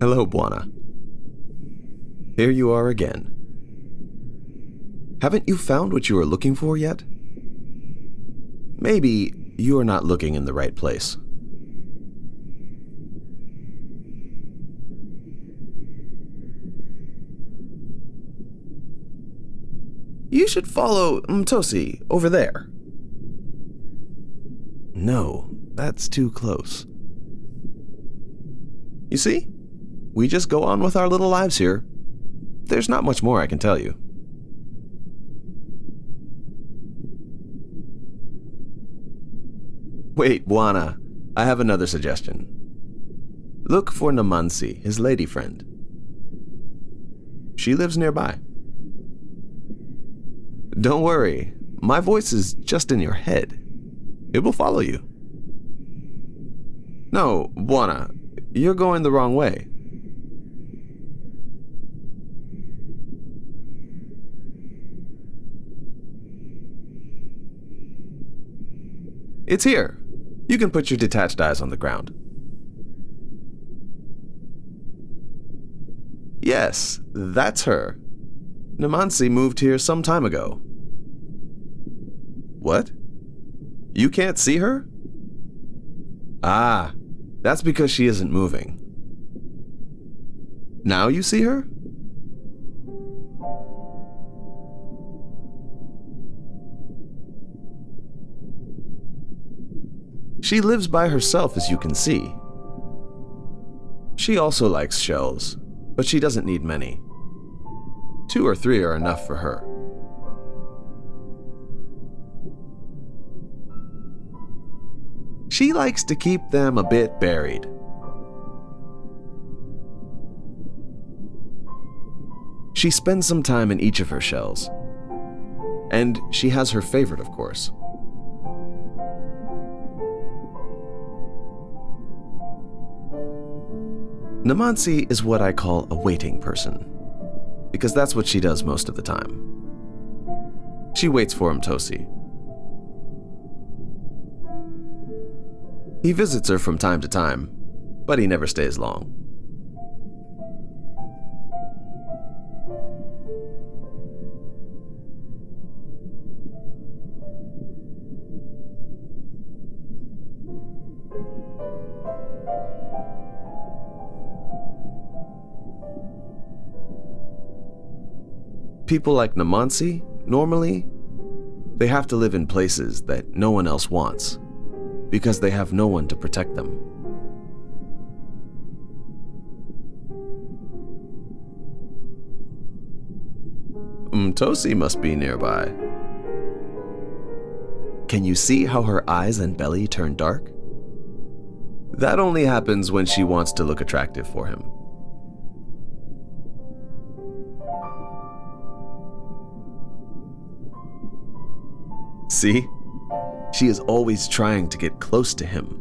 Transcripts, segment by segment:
Hello, Buana. Here you are again. Haven't you found what you are looking for yet? Maybe you are not looking in the right place. You should follow Mtosi over there. No, that's too close. You see? We just go on with our little lives here. There's not much more I can tell you. Wait, Buana, I have another suggestion. Look for Namansi, his lady friend. She lives nearby. Don't worry, my voice is just in your head. It will follow you. No, Buana, you're going the wrong way. It's here. You can put your detached eyes on the ground. Yes, that's her. Namansi moved here some time ago. What? You can't see her? Ah, that's because she isn't moving. Now you see her? She lives by herself, as you can see. She also likes shells, but she doesn't need many. 2 or 3 are enough for her. She likes to keep them a bit buried. She spends some time in each of her shells. And she has her favorite, of course. Namansi is what I call a waiting person, because that's what she does most of the time. She waits for Mtosi. He visits her from time to time, but he never stays long. People like Namansi, normally, they have to live in places that no one else wants, because they have no one to protect them. Mtosi must be nearby. Can you see how her eyes and belly turn dark? That only happens when she wants to look attractive for him. See? She is always trying to get close to him.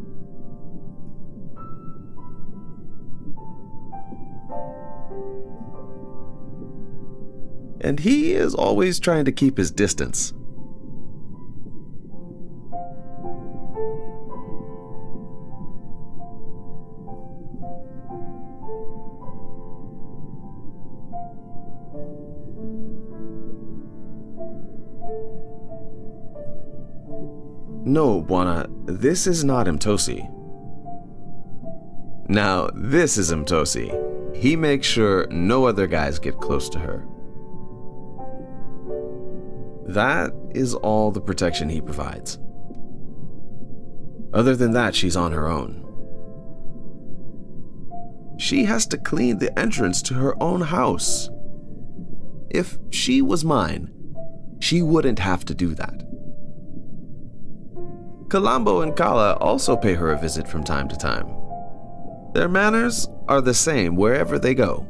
And he is always trying to keep his distance. No, Buana, this is not Mtosi. Now, this is Mtosi. He makes sure no other guys get close to her. That is all the protection he provides. Other than that, she's on her own. She has to clean the entrance to her own house. If she was mine, she wouldn't have to do that. Kalambo and Kala also pay her a visit from time to time. Their manners are the same wherever they go.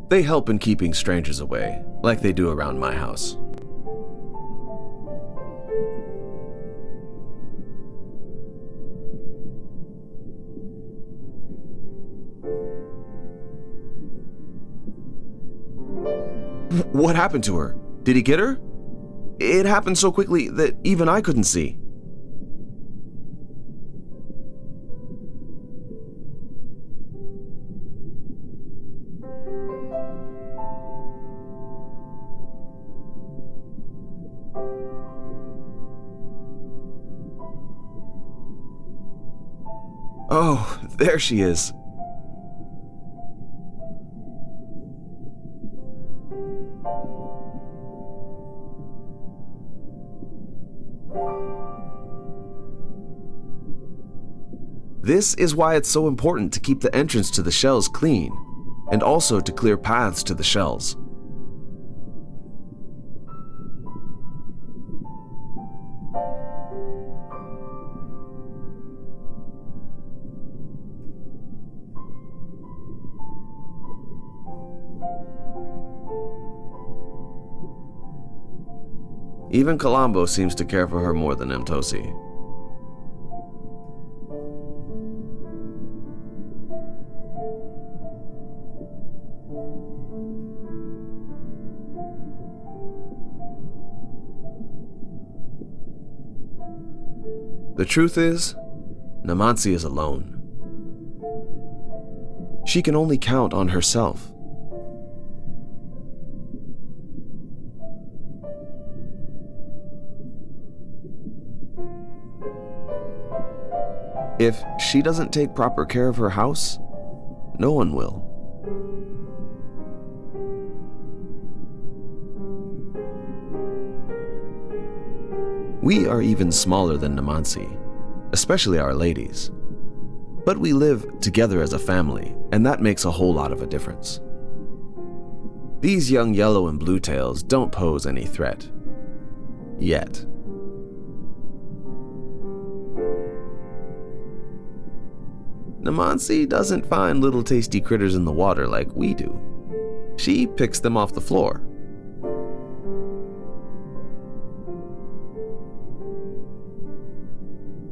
They help in keeping strangers away, like they do around my house. What happened to her? Did he get her? It happened so quickly that even I couldn't see. There she is. This is why it's so important to keep the entrance to the shells clean, and also to clear paths to the shells. Even Colombo seems to care for her more than Mtosi. The truth is, Namansi is alone. She can only count on herself. If she doesn't take proper care of her house, no one will. We are even smaller than Namansi, especially our ladies. But we live together as a family, and that makes a whole lot of a difference. These young yellow and blue tails don't pose any threat. Yet. Namansi doesn't find little tasty critters in the water like we do. She picks them off the floor.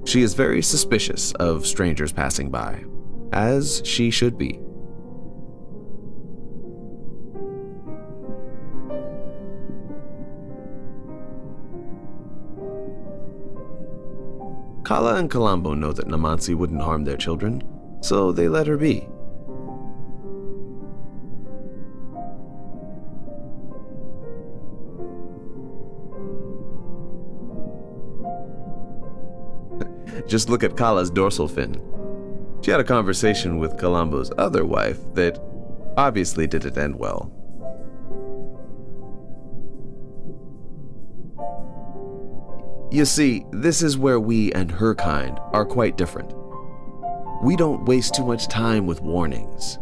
She is very suspicious of strangers passing by, as she should be. Kala and Colombo know that Namansi wouldn't harm their children, so they let her be. Just look at Kala's dorsal fin. She had a conversation with Colombo's other wife that obviously didn't end well. You see, this is where we and her kind are quite different. We don't waste too much time with warnings.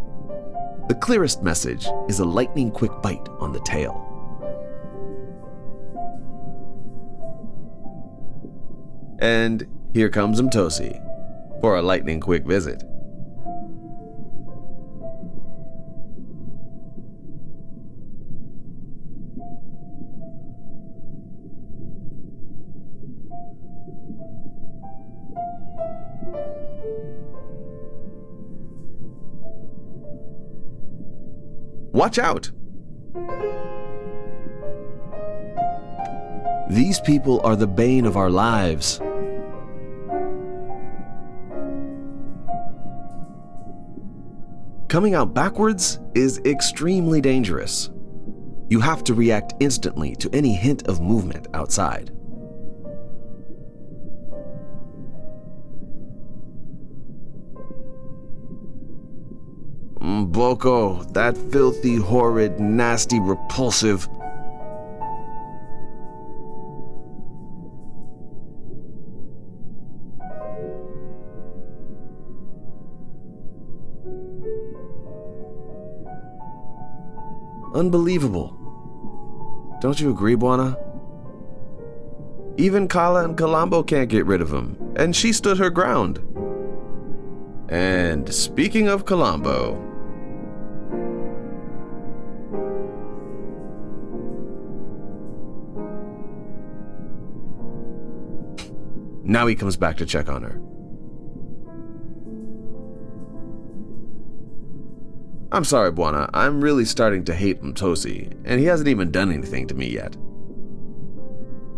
The clearest message is a lightning-quick bite on the tail. And here comes Mtosi for a lightning-quick visit. Watch out! These people are the bane of our lives. Coming out backwards is extremely dangerous. You have to react instantly to any hint of movement outside. Boko, that filthy, horrid, nasty, repulsive. Unbelievable. Don't you agree, Bwana? Even Kala and Colombo can't get rid of him, and she stood her ground. And speaking of Colombo, now he comes back to check on her. I'm sorry, Bwana, I'm really starting to hate Mtosi, and he hasn't even done anything to me yet.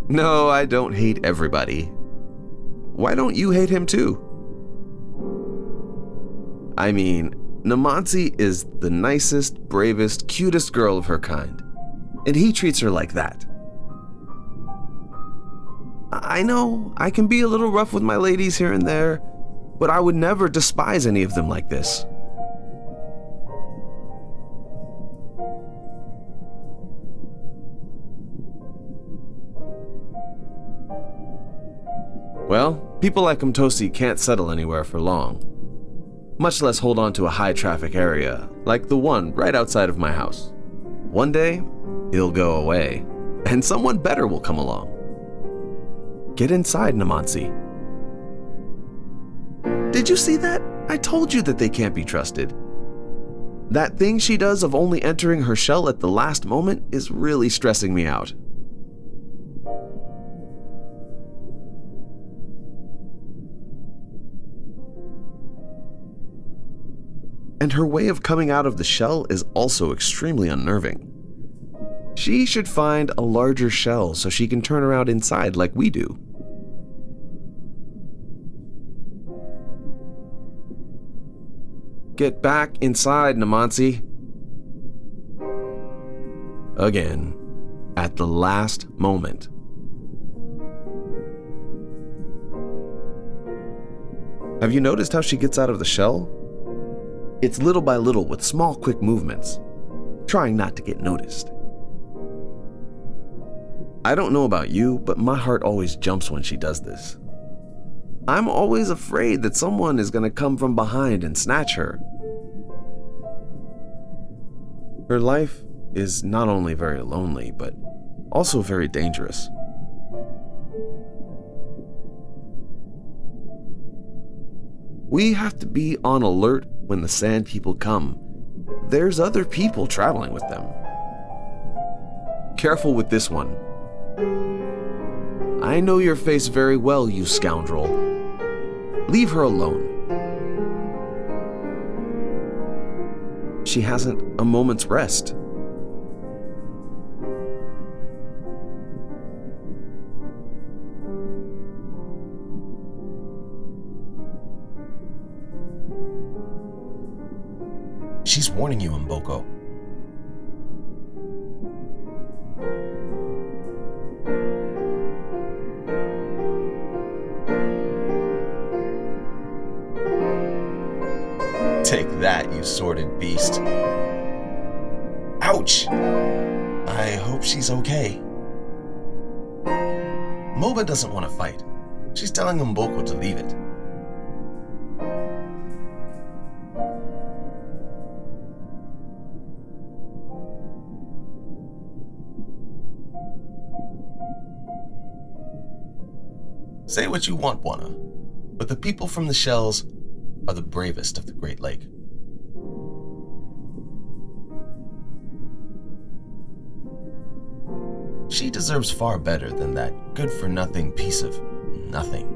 No, I don't hate everybody. Why don't you hate him too? I mean, Namansi is the nicest, bravest, cutest girl of her kind, and he treats her like that. I know, I can be a little rough with my ladies here and there, but I would never despise any of them like this. Well, people like Umtosi can't settle anywhere for long, much less hold on to a high-traffic area like the one right outside of my house. One day, he'll go away, and someone better will come along. Get inside, Namansi. Did you see that? I told you that they can't be trusted. That thing she does of only entering her shell at the last moment is really stressing me out. And her way of coming out of the shell is also extremely unnerving. She should find a larger shell so she can turn around inside like we do. Get back inside, Namansi. Again, at the last moment. Have you noticed how she gets out of the shell? It's little by little with small, quick movements, trying not to get noticed. I don't know about you, but my heart always jumps when she does this. I'm always afraid that someone is going to come from behind and snatch her. Her life is not only very lonely, but also very dangerous. We have to be on alert when the sand people come. There's other people traveling with them. Careful with this one. I know your face very well, you scoundrel. Leave her alone. She hasn't a moment's rest. She's warning you, Mboko. Take that, you sordid beast. Ouch! I hope she's okay. Moba doesn't want to fight. She's telling Mboko to leave it. Say what you want, Bwana, but the people from the shells are the bravest of the Great Lake. She deserves far better than that good-for-nothing piece of nothing.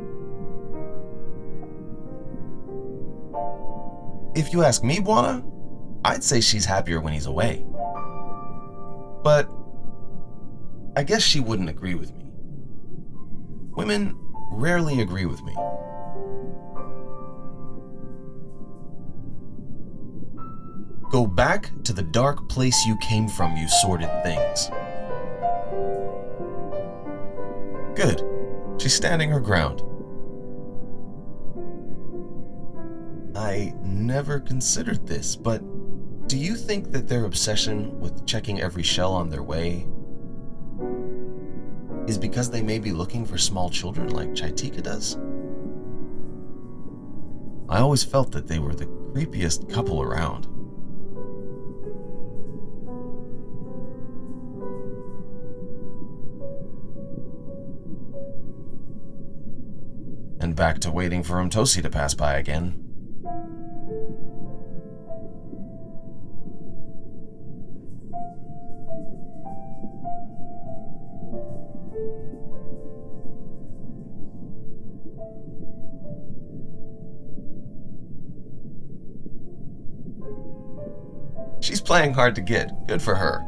If you ask me, Bwana, I'd say she's happier when he's away. But I guess she wouldn't agree with me. Women rarely agree with me. Go back to the dark place you came from, you sordid things. Good. She's standing her ground. I never considered this, but do you think that their obsession with checking every shell on their way is because they may be looking for small children like Chaitika does? I always felt that they were the creepiest couple around. And back to waiting for Umtosi to pass by again. She's playing hard to get. Good for her.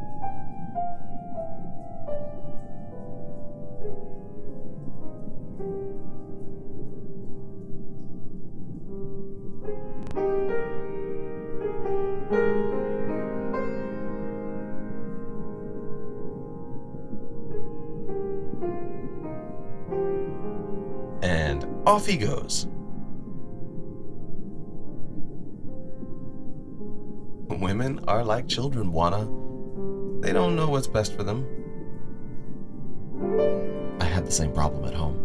And off he goes. Women are like children, Juana. They don't know what's best for them. I had the same problem at home.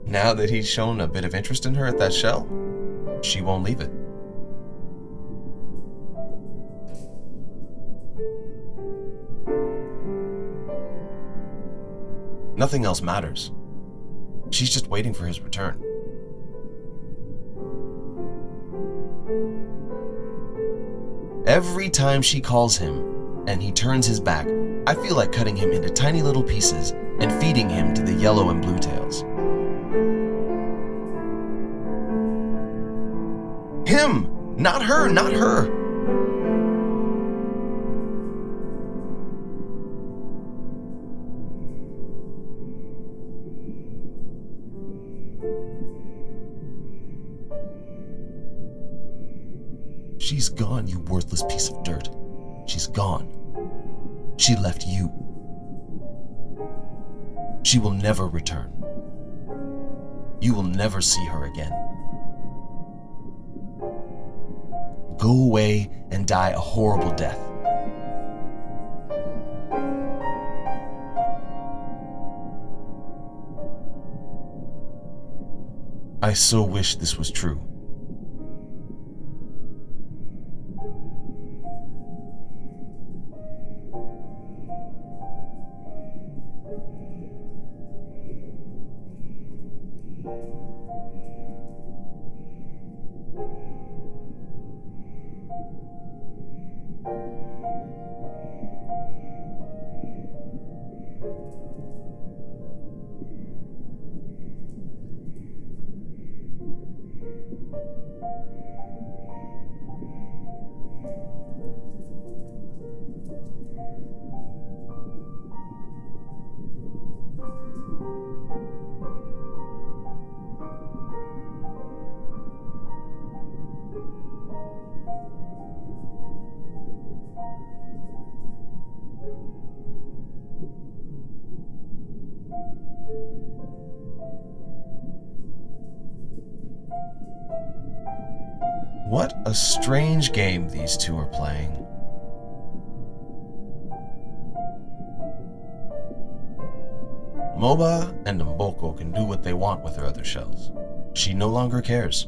Now that he's shown a bit of interest in her at that shell, she won't leave it. Nothing else matters. She's just waiting for his return. Every time she calls him and he turns his back, I feel like cutting him into tiny little pieces and feeding him to the yellow and blue tails. Him! Not her, not her! She's gone, you worthless piece of dirt. She's gone. She left you. She will never return. You will never see her again. Go away and die a horrible death. I so wish this was true. What a strange game these two are playing. Moba and Mboko can do what they want with their other shells. She no longer cares.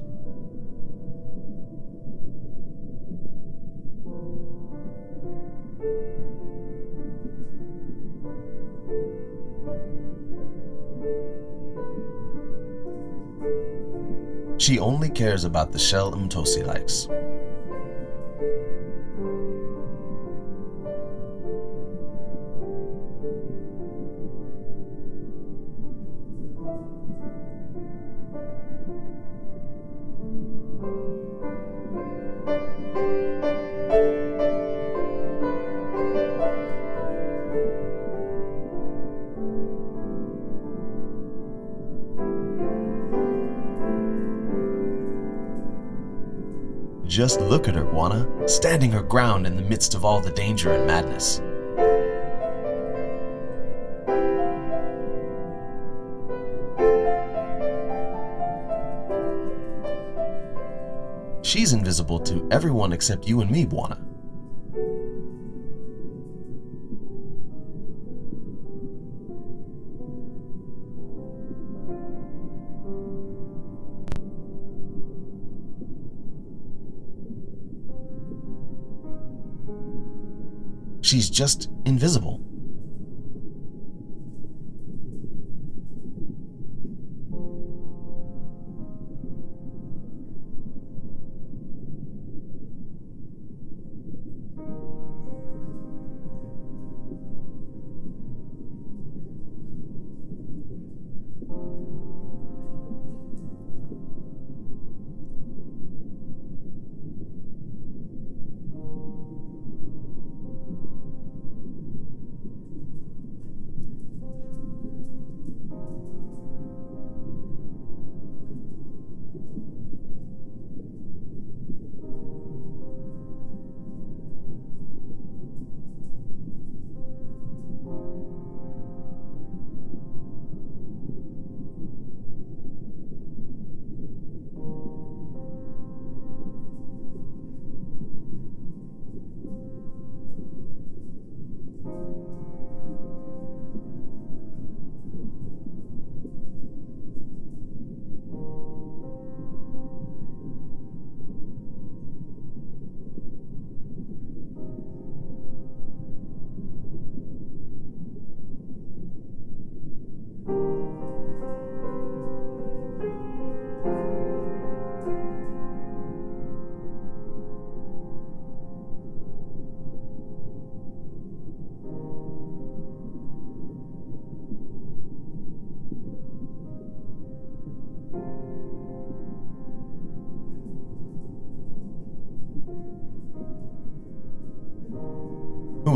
She only cares about the shell Mtosi likes. Just look at her, Juana, standing her ground in the midst of all the danger and madness. She's invisible to everyone except you and me, Juana. She's just invisible.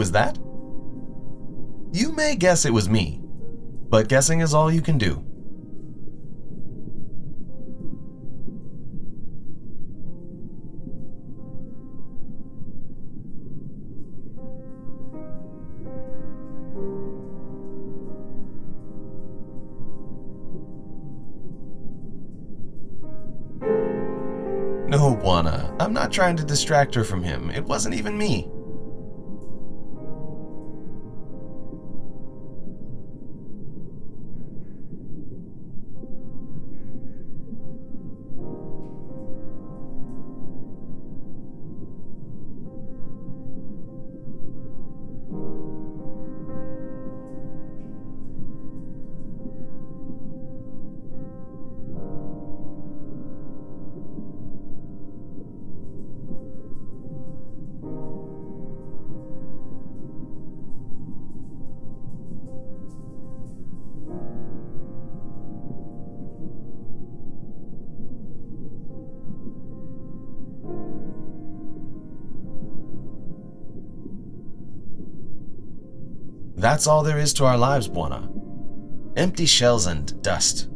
was that? You may guess it was me, but guessing is all you can do. No, Buana, I'm not trying to distract her from him. It wasn't even me. That's all there is to our lives, Buana. Empty shells and dust.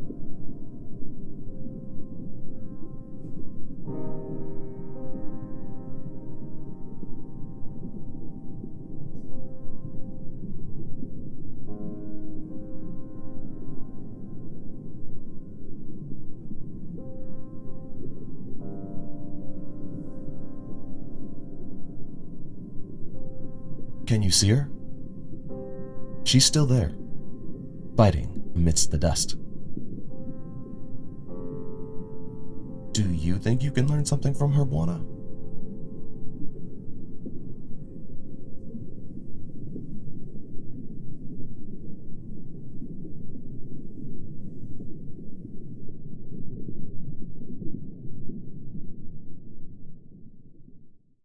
Can you see her? She's still there, fighting amidst the dust. Do you think you can learn something from her, Buana?